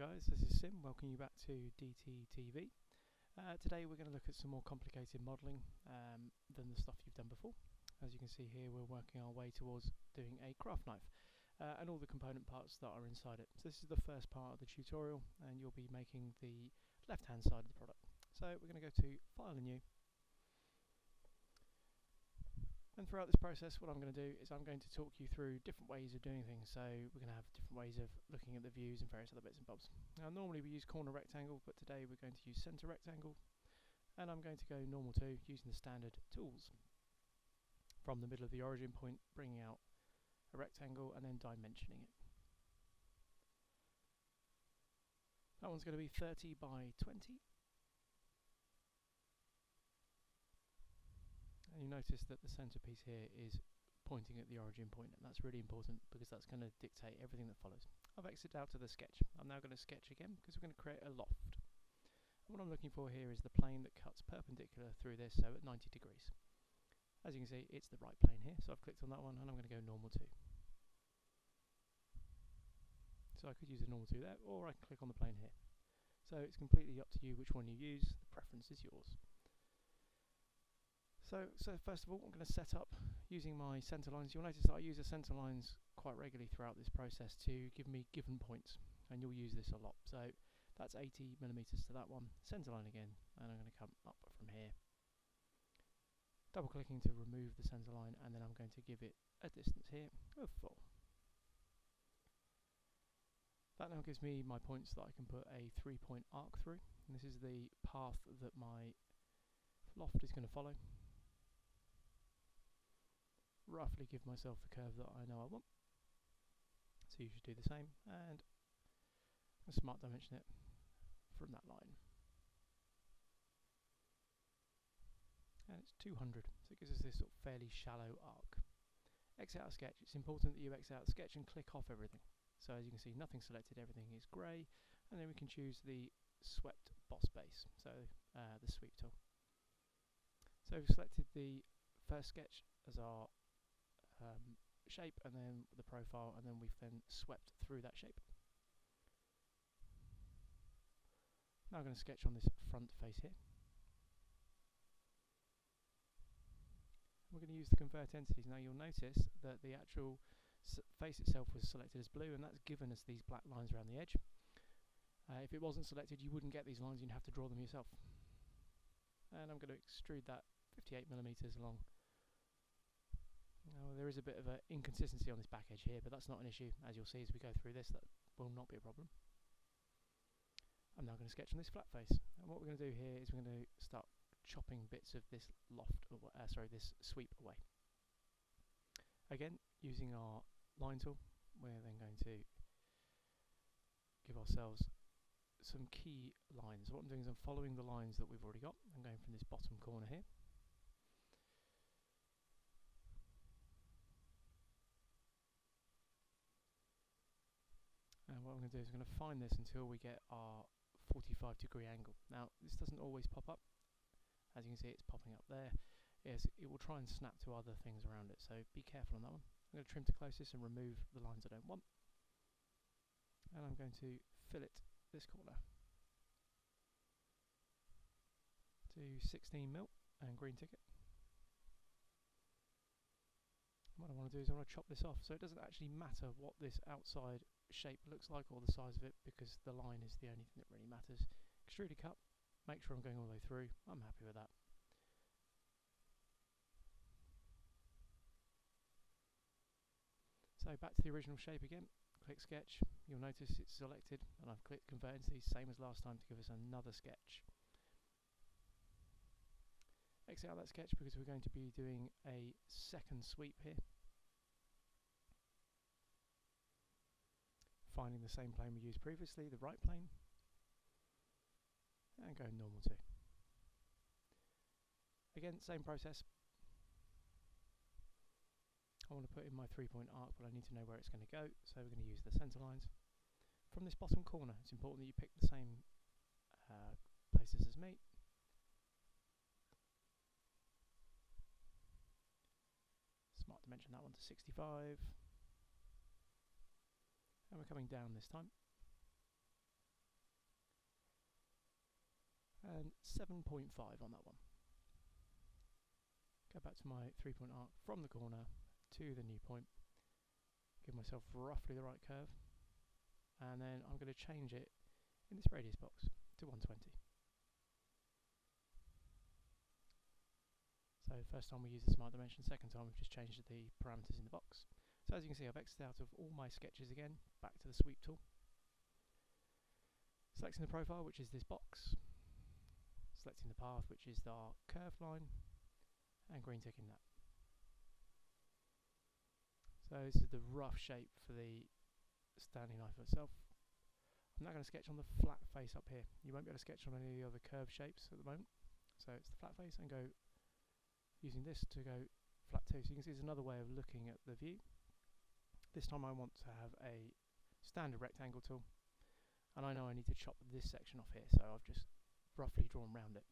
guys, this is Sim, welcoming you back to DTTV. Today we're going to look at some more complicated modelling than the stuff you've done before. As you can see here, we're working our way towards doing a craft knife and all the component parts that are inside it. So this is the first part of the tutorial, and you'll be making the left hand side of the product. So we're going to go to File and New. And throughout this process, what I'm going to do is I'm going to talk you through different ways of doing things. So we're going to have different ways of looking at the views and various other bits and bobs. Now normally we use corner rectangle, but today we're going to use center rectangle. And I'm going to go normal 2 using the standard tools. From the middle of the origin point, bringing out a rectangle and then dimensioning it. That one's going to be 30 by 20. And you notice that the centerpiece here is pointing at the origin point, and that's really important because that's going to dictate everything that follows. I've exited out to the sketch. I'm now going to sketch again because we're going to create a loft. And what I'm looking for here is the plane that cuts perpendicular through this, so at 90 degrees. As you can see, it's the right plane here, so I've clicked on that one and I'm going to go normal 2. So I could use the normal 2 there, or I can click on the plane here. So it's completely up to you which one you use, the preference is yours. So first of all, I'm going to set up using my center lines. You'll notice that I use the center lines quite regularly throughout this process to give me given points, and you'll use this a lot. So that's 80 millimeters to that one, center line again, and I'm going to come up from here. Double clicking to remove the center line, and then I'm going to give it a distance here of 4. That now gives me my points that I can put a 3-point arc through, and this is the path that my loft is going to follow. Roughly give myself the curve that I know I want. So you should do the same, and smart dimension it from that line. And it's 200, so it gives us this sort of fairly shallow arc. Exit out of sketch. It's important that you exit out of sketch and click off everything. So as you can see, nothing selected, everything is grey, and then we can choose the swept boss base, so the sweep tool. So we've selected the first sketch as our shape, and then the profile, and then we've then swept through that shape. Now I'm going to sketch on this front face here. We're going to use the convert entities. Now you'll notice that the actual face itself was selected as blue, and that's given us these black lines around the edge. If it wasn't selected, you wouldn't get these lines, you'd have to draw them yourself. And I'm going to extrude that 58 millimeters along. Now, there is a bit of an inconsistency on this back edge here, but that's not an issue. As you'll see as we go through this, that will not be a problem. I'm now going to sketch on this flat face, and what we're going to do here is we're going to start chopping bits of this this sweep away. Again, using our line tool, we're then going to give ourselves some key lines. What I'm doing is I'm following the lines that we've already got. I'm going from this bottom corner here. And what I'm going to do is I'm going to find this until we get our 45-degree angle. Now, this doesn't always pop up. As you can see, it's popping up there. Yes, it will try and snap to other things around it, so be careful on that one. I'm going to trim to closest and remove the lines I don't want. And I'm going to fillet this corner to 16mm and green ticket. What I want to do is I want to chop this off, so it doesn't actually matter what this outside shape looks like or the size of it, because the line is the only thing that really matters. Extrude a cut, make sure I'm going all the way through. I'm happy with that. So back to the original shape again, click sketch. You'll notice it's selected, and I've clicked convert entities, same as last time, to give us another sketch. Exit out that sketch because we're going to be doing a second sweep here. Finding the same plane we used previously, the right plane, and go normal 2. Again, same process. I want to put in my 3-point arc, but I need to know where it's going to go, so we're going to use the center lines. From this bottom corner, it's important that you pick the same places as me. Smart dimension that one to 65. And we're coming down this time. and 7.5 on that one. Go back to my 3-point arc from the corner to the new point, give myself roughly the right curve, and then I'm going to change it in this radius box to 120. So first time we use the smart dimension, second time we've just changed the parameters in the box. So as you can see, I've exited out of all my sketches again, back to the sweep tool. Selecting the profile, which is this box, selecting the path, which is our curved line, and green ticking that. So this is the rough shape for the standing knife itself. I'm now going to sketch on the flat face up here. You won't be able to sketch on any of the other curved shapes at the moment. So it's the flat face, and go using this to go flat too. So you can see there's another way of looking at the view. This time I want to have a standard rectangle tool, and I know I need to chop this section off here, so I've just roughly drawn around it.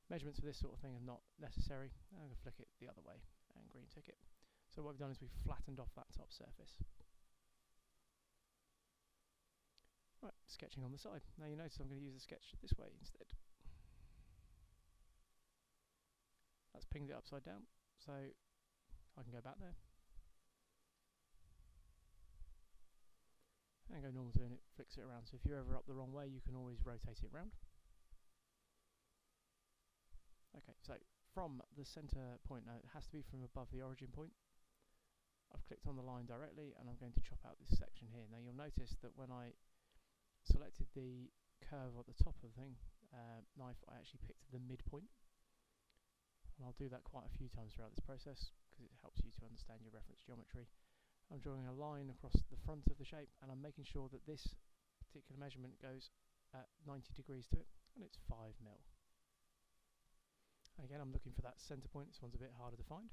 Measurements for this sort of thing are not necessary. I'm going to flick it the other way and green tick it. So what we've done is we've flattened off that top surface. Right, sketching on the side. Now you notice I'm going to use the sketch this way instead. That's pinged it upside down, so I can go back there and go normal to, and it flicks it around. So if you're ever up the wrong way, you can always rotate it around. Okay, so from the center point now, it has to be from above the origin point. I've clicked on the line directly, and I'm going to chop out this section here. Now you'll notice that when I selected the curve at the top of the knife, I actually picked the midpoint. And I'll do that quite a few times throughout this process, because it helps you to understand your reference geometry. I'm drawing a line across the front of the shape, and I'm making sure that this particular measurement goes at 90 degrees to it, and it's 5 mil. And again, I'm looking for that center point. This one's a bit harder to find.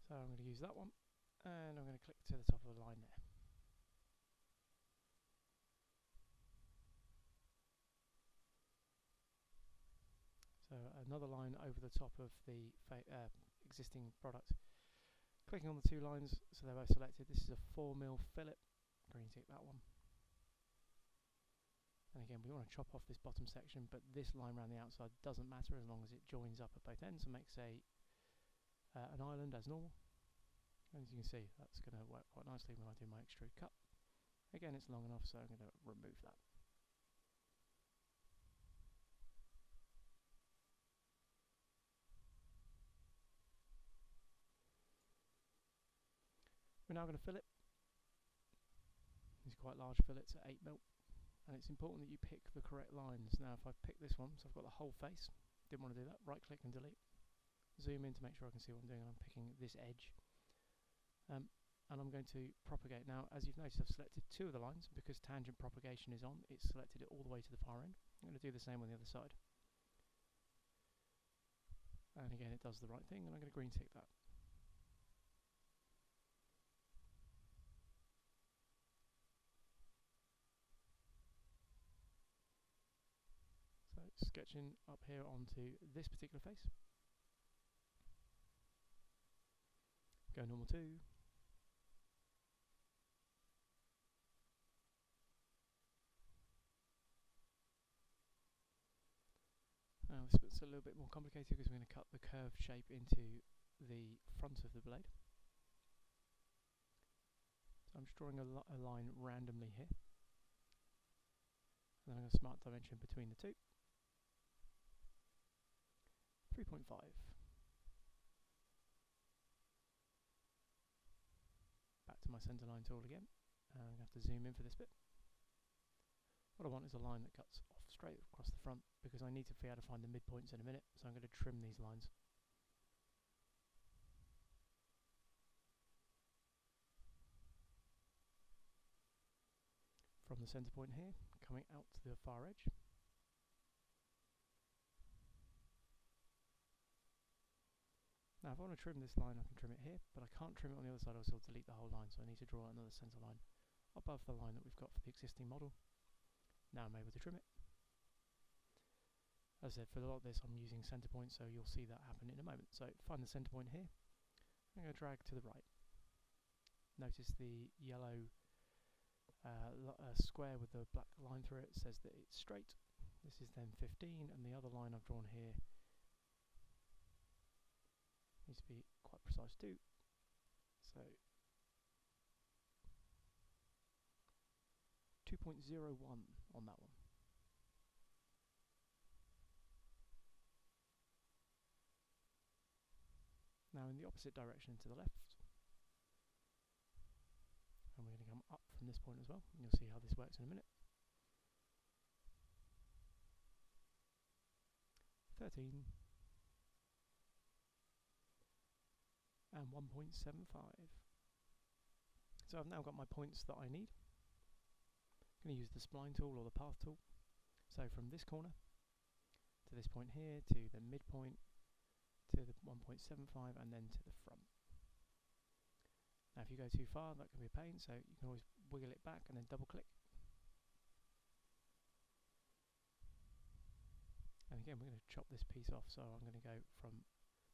So I'm going to use that one, and I'm going to click to the top of the line there. So another line over the top of the existing product. Clicking on the two lines, so they're both selected. This is a 4 mil fillet. Green tick that one. And again, we want to chop off this bottom section, but this line around the outside doesn't matter as long as it joins up at both ends and makes an island as normal. And as you can see, that's going to work quite nicely when I do my extrude cut. Again, it's long enough, so I'm going to remove that. We're now going to fillet. These are quite large fillets at 8 mil. And it's important that you pick the correct lines. Now if I pick this one, so I've got the whole face, didn't want to do that, right click and delete. Zoom in to make sure I can see what I'm doing, and I'm picking this edge. And I'm going to propagate. Now as you've noticed, I've selected 2 of the lines, because tangent propagation is on, it's selected it all the way to the far end. I'm going to do the same on the other side. And again, it does the right thing, and I'm going to green tick that. Sketching up here onto this particular face. Go normal 2. Now this bit's a little bit more complicated because we're going to cut the curved shape into the front of the blade. So I'm just drawing a line randomly here. And then I'm going to smart dimension between the two. 3.5. Back to my center line tool again. I'm going to have to zoom in for this bit. What I want is a line that cuts off straight across the front, because I need to be able to find the midpoints in a minute, so I'm going to trim these lines. From the center point here, coming out to the far edge. Now if I want to trim this line, I can trim it here, but I can't trim it on the other side, or I'll delete the whole line, so I need to draw another center line above the line that we've got for the existing model. Now I'm able to trim it. As I said, for a lot of this I'm using center point, so you'll see that happen in a moment. So find the center point here, I'm going to drag to the right. Notice the yellow a square with a black line through it says that it's straight. This is then 15, and the other line I've drawn here needs to be quite precise too. So 2.01 on that one. Now in the opposite direction to the left, and we're going to come up from this point as well, and you'll see how this works in a minute. 13 and 1.75. So I've now got my points that I need. I'm going to use the spline tool or the path tool. So from this corner to this point here, to the midpoint, to the 1.75, and then to the front. Now if you go too far, that can be a pain, so you can always wiggle it back and then double click. And again, we're going to chop this piece off, so I'm going to go from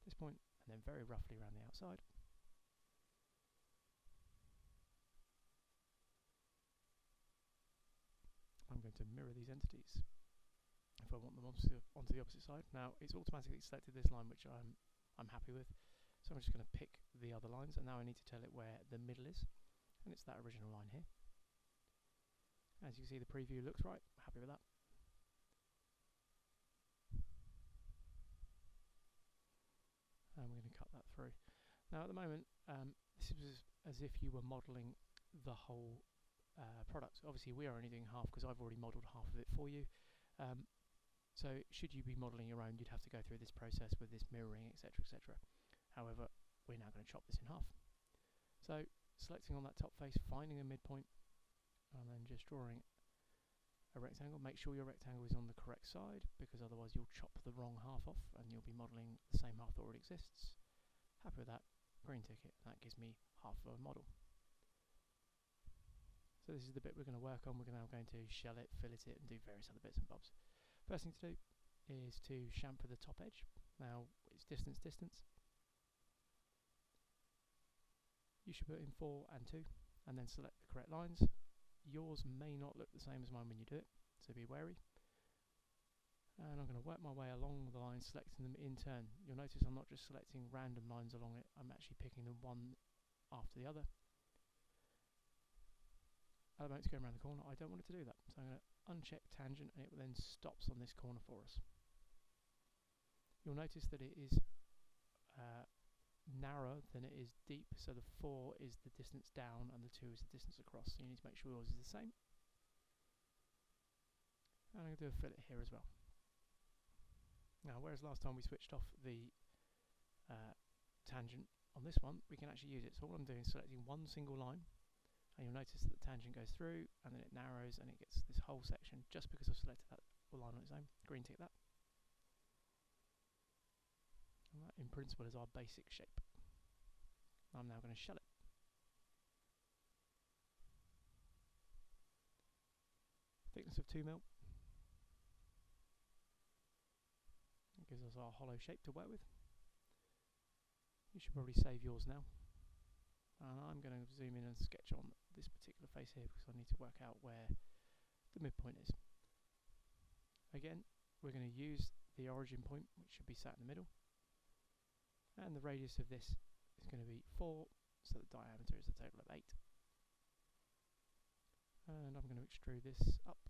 this point and then very roughly around the outside. I'm going to mirror these entities if I want them onto the opposite side. Now it's automatically selected this line, which I'm happy with, so I'm just going to pick the other lines, and now I need to tell it where the middle is, and it's that original line here. As you can see, the preview looks right. Happy with that. And we're going to cut that through. Now at the moment, this is as if you were modelling the whole product. Obviously we are only doing half because I've already modelled half of it for you. So should you be modelling your own, you'd have to go through this process with this mirroring, etc, etc. However, we're now going to chop this in half. So selecting on that top face, finding a midpoint, and then just drawing a rectangle. Make sure your rectangle is on the correct side, because otherwise you'll chop the wrong half off and you'll be modelling the same half that already exists. Happy with that. Green ticket. That gives me half of a model. So this is the bit we're going to work on. We're now going to shell it, fillet it, and do various other bits and bobs. First thing to do is to chamfer the top edge. Now it's distance, distance. You should put in 4 and 2, and then select the correct lines. Yours may not look the same as mine when you do it, so be wary. And I'm going to work my way along the lines, selecting them in turn. You'll notice I'm not just selecting random lines along it, I'm actually picking them one after the other. At the moment it's going around the corner, I don't want it to do that, so I'm going to uncheck tangent, and it then stops on this corner for us. You'll notice that it is narrower than it is deep, so the 4 is the distance down and the 2 is the distance across, so you need to make sure yours is the same. And I'm going to do a fillet here as well. Now whereas last time we switched off the tangent, on this one we can actually use it. So all I'm doing is selecting one single line, and you'll notice that the tangent goes through and then it narrows and it gets this whole section just because I've selected that line on its own. Green tick that. And that in principle is our basic shape. I'm now going to shell it. Thickness of 2 mil. It gives us our hollow shape to work with. You should probably save yours now. And I'm going to zoom in and sketch on this particular face here because I need to work out where the midpoint is. Again, we're going to use the origin point, which should be sat in the middle. And the radius of this is going to be 4, so the diameter is a total of 8. And I'm going to extrude this up.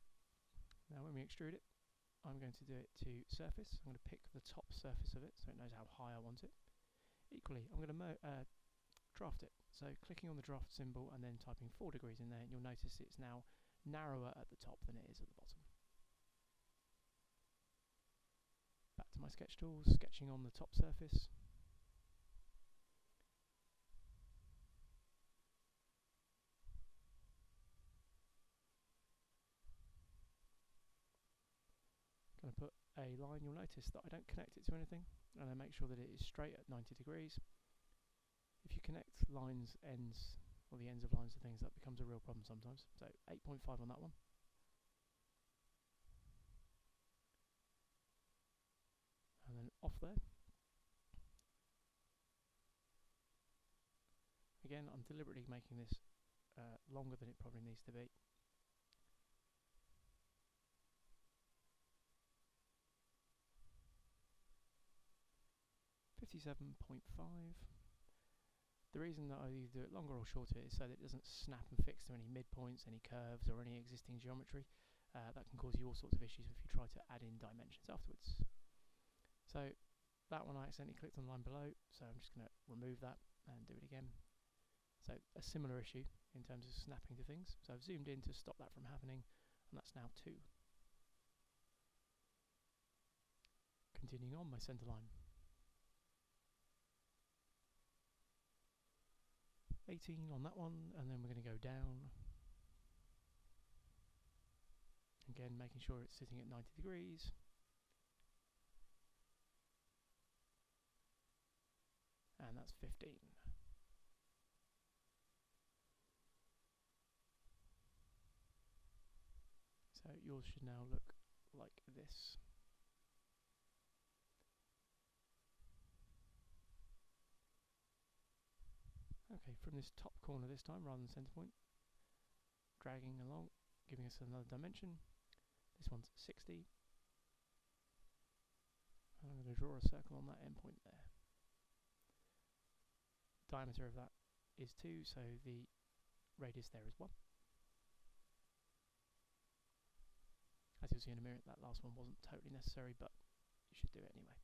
Now when we extrude it, I'm going to do it to surface. I'm going to pick the top surface of it so it knows how high I want it. Equally, I'm going to draft it. So clicking on the draft symbol and then typing 4 degrees in there, and you'll notice it's now narrower at the top than it is at the bottom. Back to my sketch tools, sketching on the top surface. Going to put a line. You'll notice that I don't connect it to anything, and I make sure that it is straight at 90 degrees. If you connect lines, ends, or the ends of lines to things, that becomes a real problem sometimes. So 8.5 on that one. And then off there. Again, I'm deliberately making this longer than it probably needs to be. 57.5. The reason that I either do it longer or shorter is so that it doesn't snap and fix to any midpoints, any curves, or any existing geometry. That can cause you all sorts of issues if you try to add in dimensions afterwards. So that one I accidentally clicked on the line below, so I'm just going to remove that and do it again. So a similar issue in terms of snapping to things. So I've zoomed in to stop that from happening, and that's now 2. Continuing on my centre line. 18 on that one, and then we're going to go down. Again, making sure it's sitting at 90 degrees. And that's 15. So yours should now look like this. Okay, from this top corner this time rather than centre point, dragging along, giving us another dimension. This one's 60. And I'm going to draw a circle on that endpoint there. Diameter of that is 2, so the radius there is 1. As you'll see in a minute, that last one wasn't totally necessary, but you should do it anyway.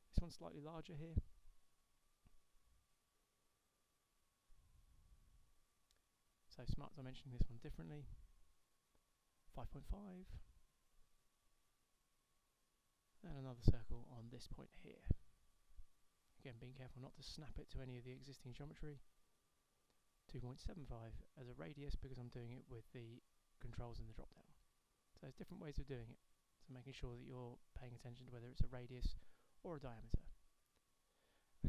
This one's slightly larger here. So smart dimensioning this one differently. 5.5. And another circle on this point here. Again, being careful not to snap it to any of the existing geometry. 2.75 as a radius because I'm doing it with the controls in the drop down. So there's different ways of doing it. So making sure that you're paying attention to whether it's a radius or a diameter.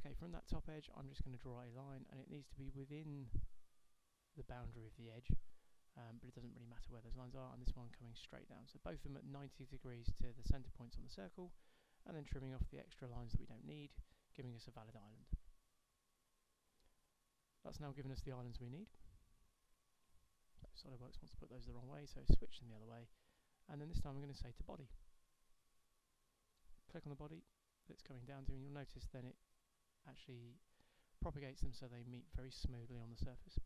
Okay, from that top edge I'm just going to draw a line, and it needs to be within the boundary of the edge, but it doesn't really matter where those lines are, and this one coming straight down. So both of them at 90 degrees to the centre points on the circle, and then trimming off the extra lines that we don't need, giving us a valid island. That's now given us the islands we need. SolidWorks wants to put those the wrong way, so switch them the other way, and then this time I'm going to say to body. Click on the body that's coming down to, and you'll notice then it actually propagates them so they meet very smoothly on the surface.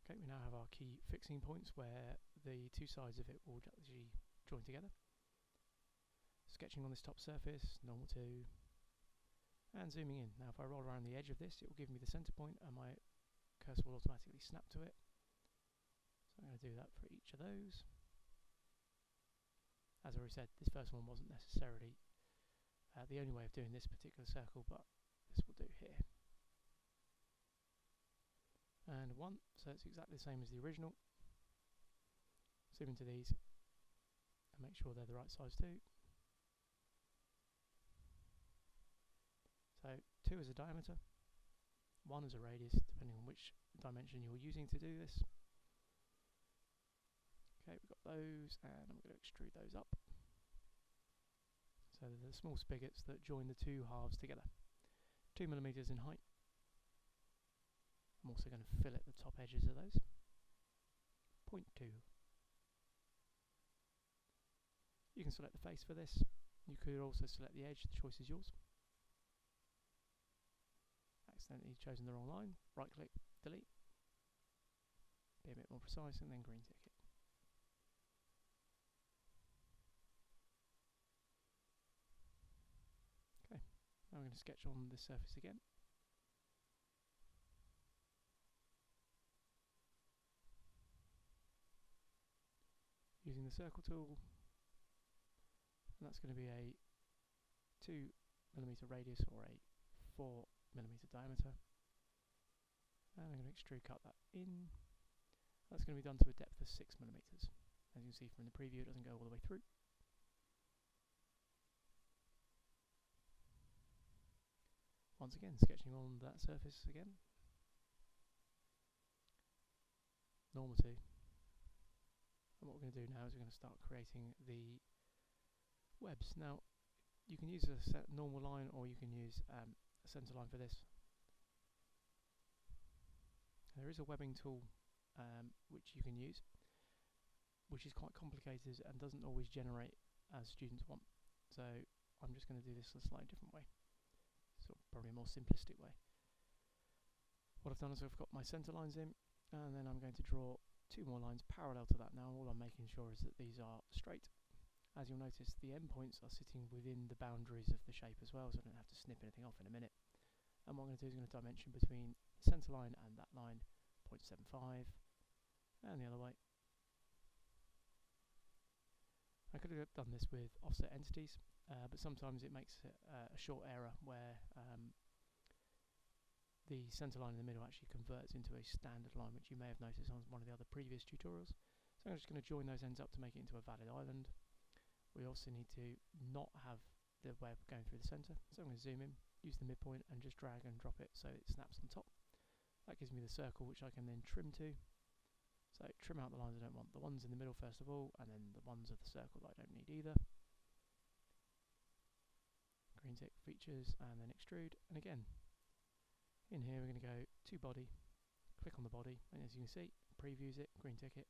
Okay, we now have our key fixing points where the two sides of it will actually join together. Sketching on this top surface, normal to, and zooming in. Now if I roll around the edge of this, it will give me the centre point, and my cursor will automatically snap to it. So I'm going to do that for each of those. As I already said, this first one wasn't necessarily the only way of doing this particular circle, but this will do here. And 1, so it's exactly the same as the original. Zoom into these and make sure they're the right size too. So 2 is a diameter, 1 is a radius, depending on which dimension you're using to do this. Okay, we've got those, and I'm going to extrude those up. So they're the small spigots that join the two halves together. 2mm in height. I'm also going to fillet the top edges of those. 0.2. You can select the face for this. You could also select the edge, the choice is yours. Accidentally chosen the wrong line. Right click, delete. Be a bit more precise, and then green tick it. Okay, now we're going to sketch on this surface again. Using the circle tool, and that's going to be a 2mm radius or a 4mm diameter, and I'm going to extrude cut that in. That's going to be done to a depth of 6mm. As you can see from the preview, it doesn't go all the way through. Once again, sketching on that surface again. Normal to. And what we're going to do now is we're going to start creating the webs. Now, you can use a normal line, or you can use a centre line for this. There is a webbing tool which you can use, which is quite complicated and doesn't always generate as students want. So I'm just going to do this a slightly different way. sort of probably a more simplistic way. What I've done is I've got my centre lines in, and then I'm going to draw 2 more lines parallel to that now. All I'm making sure is that these are straight. As you'll notice, the endpoints are sitting within the boundaries of the shape as well, so I don't have to snip anything off in a minute. And what I'm going to do is I'm going to dimension between the centre line and that line, 0.75, and the other way. I could have done this with offset entities, but sometimes it makes a short error where the centre line in the middle actually converts into a standard line, which you may have noticed on one of the other previous tutorials. So I'm just going to join those ends up to make it into a valid island. We also need to not have the web going through the centre, so I'm going to zoom in, use the midpoint and just drag and drop it so it snaps on top. That gives me the circle which I can then trim to. So trim out the lines I don't want, the ones in the middle first of all, and then the ones of the circle that I don't need either. Green tick features and then extrude, and again in here we're going to go to body, click on the body, and as you can see, previews it, green tick it.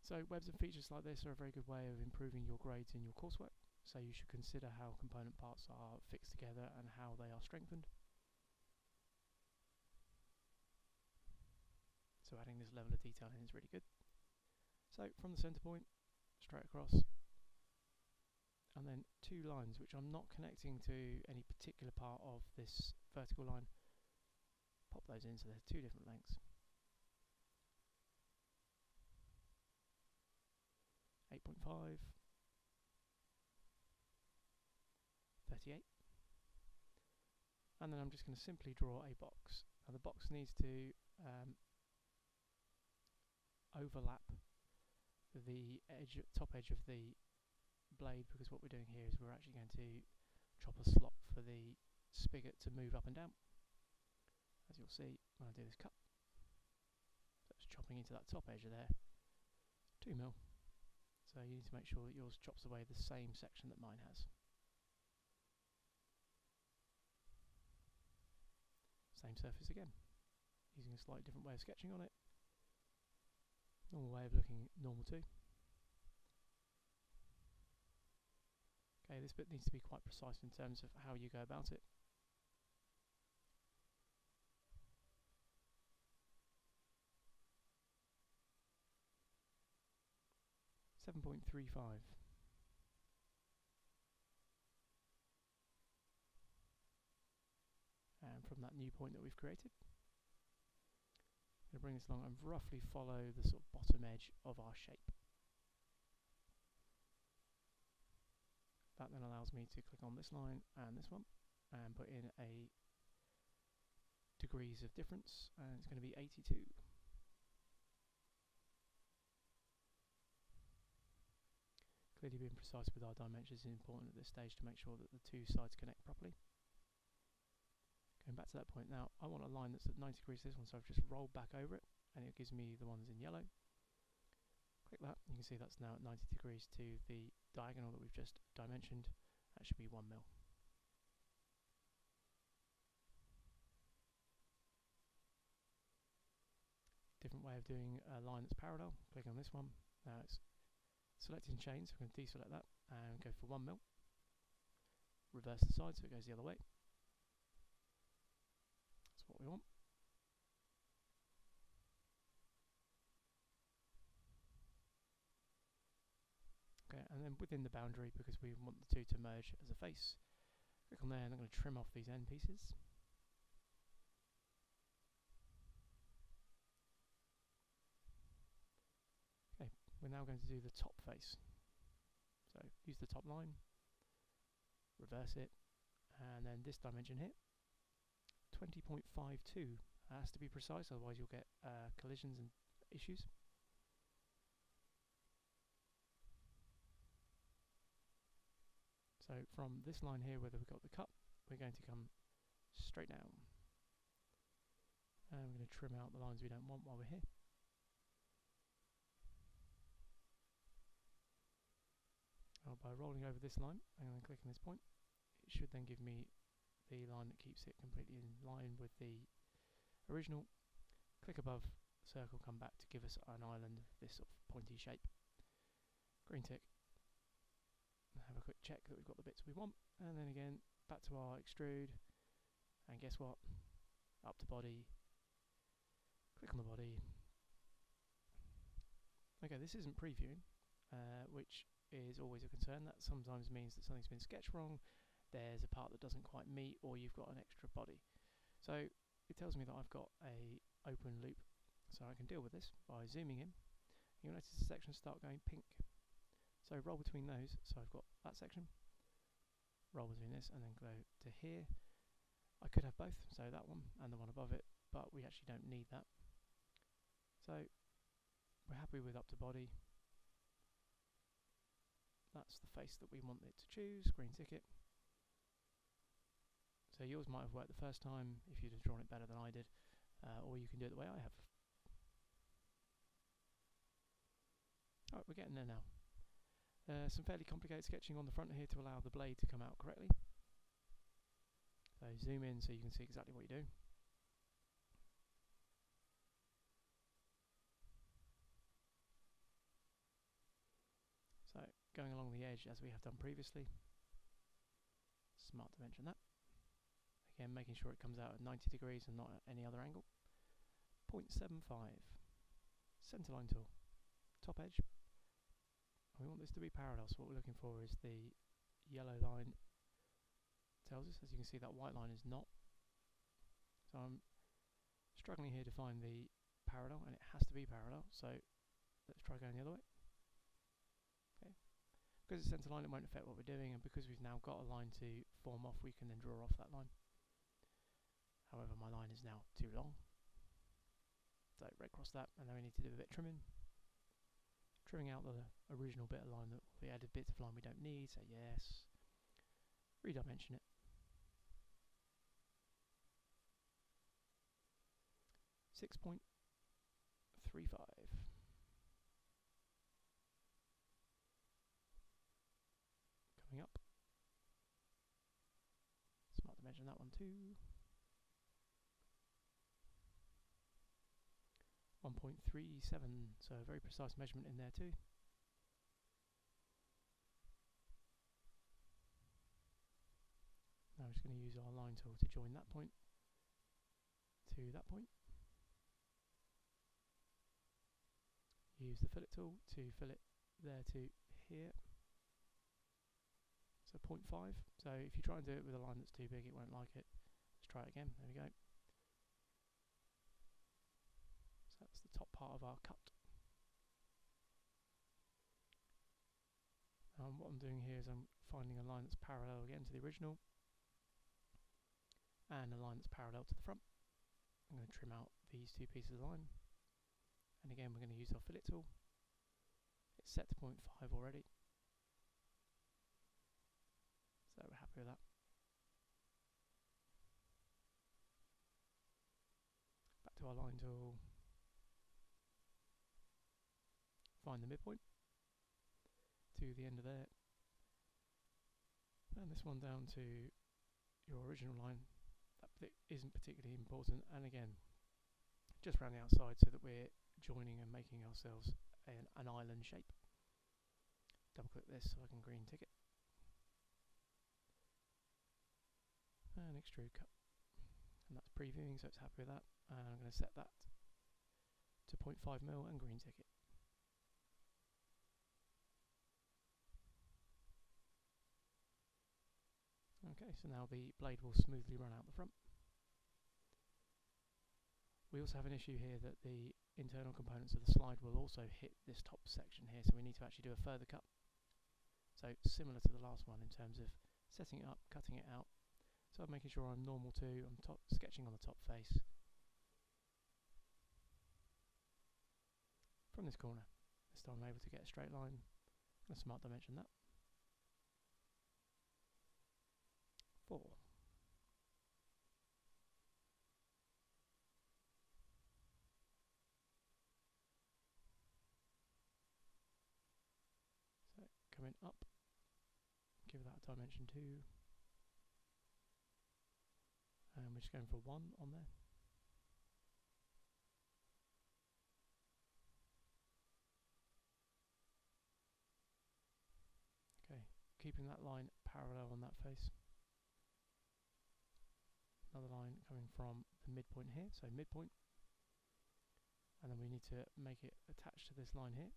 So webs and features like this are a very good way of improving your grades in your coursework, so you should consider how component parts are fixed together and how they are strengthened. So adding this level of detail in is really good. So from the centre point, straight across, and then 2 lines which I'm not connecting to any particular part of this vertical line. Pop those in so they're 2 different lengths. 8.5, 38, and then I'm just going to simply draw a box. Now the box needs to overlap the top edge of the blade, because what we're doing here is we're actually going to chop a slot for the spigot to move up and down, as you'll see when I do this cut. So it's chopping into that top edge of there, 2mm, so you need to make sure that yours chops away the same section that mine has. Same surface again, using a slightly different way of sketching on it. Normal way of looking normal too. Okay, this bit needs to be quite precise in terms of how you go about it. .35. And from that new point that we've created, I'm going to bring this along and roughly follow the sort of bottom edge of our shape. That then allows me to click on this line and this one and put in a degrees of difference, and it's going to be 82. Clearly being precise with our dimensions is important at this stage to make sure that the 2 sides connect properly. Going back to that point now, I want a line that's at 90 degrees to this one, so I've just rolled back over it and it gives me the ones in yellow. Click that, you can see that's now at 90 degrees to the diagonal that we've just dimensioned. That should be 1mm. Different way of doing a line that's parallel. Click on this one. Now it's selecting chain, so I'm going to deselect that and go for 1mm. Reverse the side so it goes the other way. That's what we want. Okay, and then within the boundary, because we want the 2 to merge as a face, click on there and I'm going to trim off these end pieces. Okay, we're now going to do the top face. So use the top line, reverse it, and then this dimension here, 20.52. That has to be precise, otherwise you'll get collisions and issues. So from this line here where we've got the cut, we're going to come straight down. And we're going to trim out the lines we don't want while we're here. Now by rolling over this line and then clicking this point, it should then give me the line that keeps it completely in line with the original. Click above, circle, come back to give us an island of this sort of pointy shape. Green tick. have a quick check that we've got the bits we want, and then again back to our extrude, and guess what, up to body, click on the body. Okay, this isn't previewing, which is always a concern. That sometimes means that something's been sketched wrong, there's a part that doesn't quite meet, or you've got an extra body. So it tells me that I've got a open loop, so I can deal with this by zooming in. You'll notice the sections start going pink. So roll between those, so I've got that section, roll between this, and then go to here. I could have both, so that one and the one above it, but we actually don't need that. So we're happy with up to body. That's the face that we want it to choose, green ticket. So yours might have worked the first time if you'd have drawn it better than I did, or you can do it the way I have. Alright, we're getting there now. Some fairly complicated sketching on the front here to allow the blade to come out correctly. So zoom in so you can see exactly what you're doing. So going along the edge as we have done previously. Smart to mention that. Again, making sure it comes out at 90 degrees and not at any other angle. 0.75. Centerline tool. Top edge. We want this to be parallel, so what we're looking for is the yellow line tells us. As you can see, that white line is not. So I'm struggling here to find the parallel, and it has to be parallel, so let's try going the other way. Okay. Because it's centerline, it won't affect what we're doing, and because we've now got a line to form off, we can then draw off that line. However, my line is now too long. So red cross that, and then we need to do a bit of trimming. Trimming out the original bit of line, the added bits of line we don't need, say yes. Redimension it. .35. Coming up. Smart to mention that one too. 1.37, so a very precise measurement in there too. Now we're just going to use our line tool to join that point to that point. Use the fillet tool to fillet there to here. So 0.5. So if you try and do it with a line that's too big, it won't like it. Let's try it again. There we go. So that's the top part of our cut. What I'm doing here is I'm finding a line that's parallel again to the original, and a line that's parallel to the front. I'm going to trim out these two pieces of line, and again we're going to use our fillet tool. It's set to 0.5 already, so we're happy with that. Back to our line tool, find the midpoint to the end of there, and this one down to your original line. That isn't particularly important, and again just around the outside so that we're joining and making ourselves an island shape. Double click this so I can green tick it, and extrude cut, and that's previewing, so it's happy with that, and I'm going to set that to 0.5mm and green tick it. Okay, so now the blade will smoothly run out the front. We also have an issue here that the internal components of the slide will also hit this top section here, so we need to actually do a further cut. So similar to the last one in terms of setting it up, cutting it out. So I'm making sure I'm normal too, I'm sketching on the top face. From this corner, this time I'm able to get a straight line. I'm going to smart dimension that. 4. So coming up, give that a dimension 2, and we're just going for 1 on there. Okay, keeping that line parallel on that face. Another line coming from the midpoint here, so midpoint. And then we need to make it attached to this line here.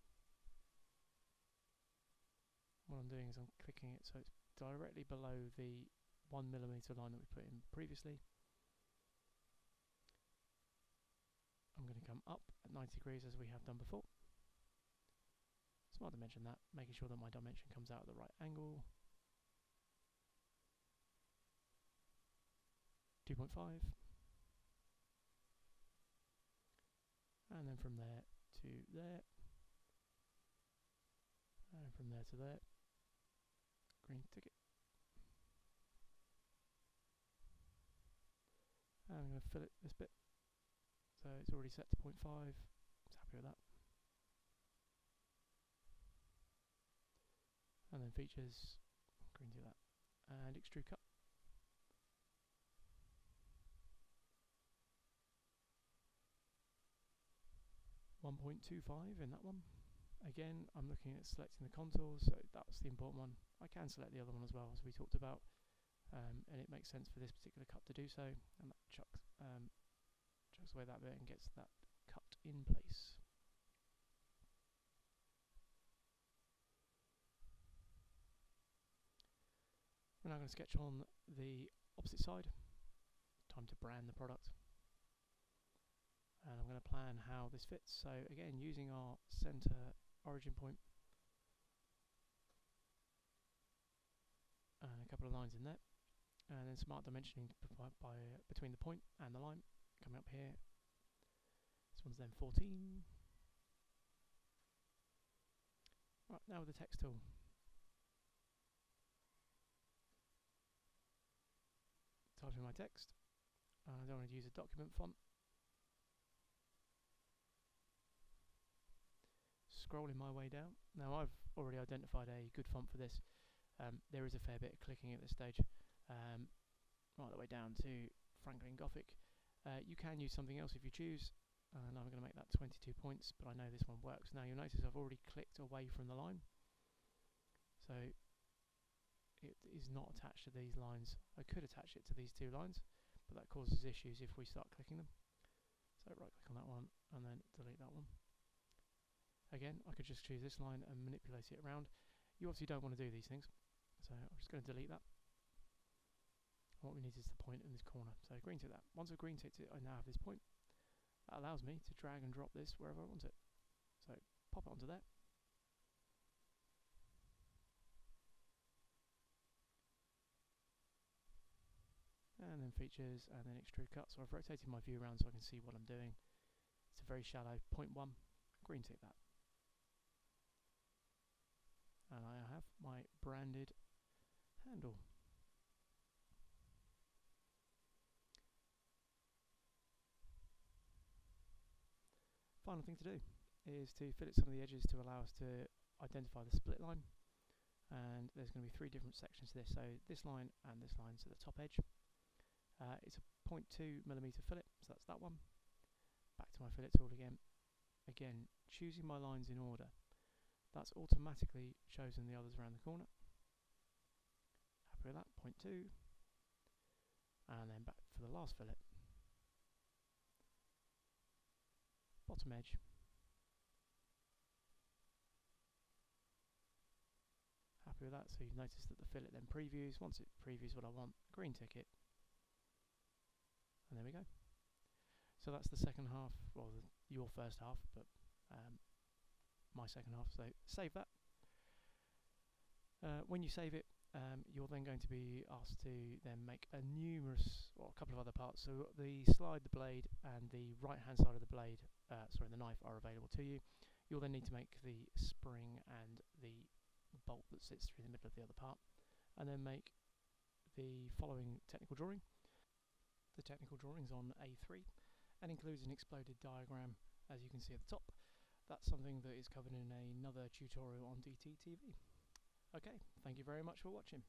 What I'm doing is I'm clicking it so it's directly below the 1mm line that we put in previously. I'm going to come up at 90 degrees as we have done before. Smart dimension that, making sure that my dimension comes out at the right angle. 2.5. And then from there to there. And from there to there. Green ticket. And I'm going to fill it this bit. So it's already set to 0.5. Just happy with that. And then features, green to that. And extrude cut. 1.25 in that one. Again, I'm looking at selecting the contours, so that's the important one. I can select the other one as well, as we talked about, and it makes sense for this particular cut to do so, and that chucks away that bit and gets that cut in place. We're now going to sketch on the opposite side. Time to brand the product. And I'm going to plan how this fits. So again, using our center origin point and a couple of lines in there, and then smart dimensioning between the point and the line coming up here. This one's then 14. Right, now with the text tool. Typing my text. I don't want to use a document font. Scrolling my way down. Now I've already identified a good font for this. There is a fair bit of clicking at this stage, right the way down to Franklin Gothic. You can use something else if you choose, and I'm going to make that 22 points, but I know this one works. Now you'll notice I've already clicked away from the line, so it is not attached to these lines. I could attach it to these two lines, but that causes issues if we start clicking them. So right click on that one and then delete that one. Again, I could just choose this line and manipulate it around. You obviously don't want to do these things, so I'm just going to delete that. What we need is the point in this corner, so green tick that. Once I've green ticked it, I now have this point. That allows me to drag and drop this wherever I want it. So pop it onto there. And then features, and then extrude cut. So I've rotated my view around so I can see what I'm doing. It's a very shallow 0.1, green tick that. And I have my branded handle. Final thing to do is to fillet some of the edges to allow us to identify the split line. And there's going to be 3 different sections to this. So this line and this line, so the top edge. It's a 0.2mm fillet, so that's that one. Back to my fillet tool again. Again, choosing my lines in order. That's automatically chosen the others around the corner. Happy with that, 0.2. And then back for the last fillet. Bottom edge. Happy with that, so you've noticed that the fillet then previews. Once it previews what I want, green tick it. And there we go. So that's the second half, well, your first half, but my second half. So save that. When you save it, you're then going to be asked to then make a couple of other parts. So the slide, the blade, and the right-hand side of the blade, the knife, are available to you. You'll then need to make the spring and the bolt that sits through the middle of the other part, and then make the following technical drawing. The technical drawing is on A3 and includes an exploded diagram, as you can see at the top. That's something that is covered in another tutorial on DTTV. Okay, thank you very much for watching.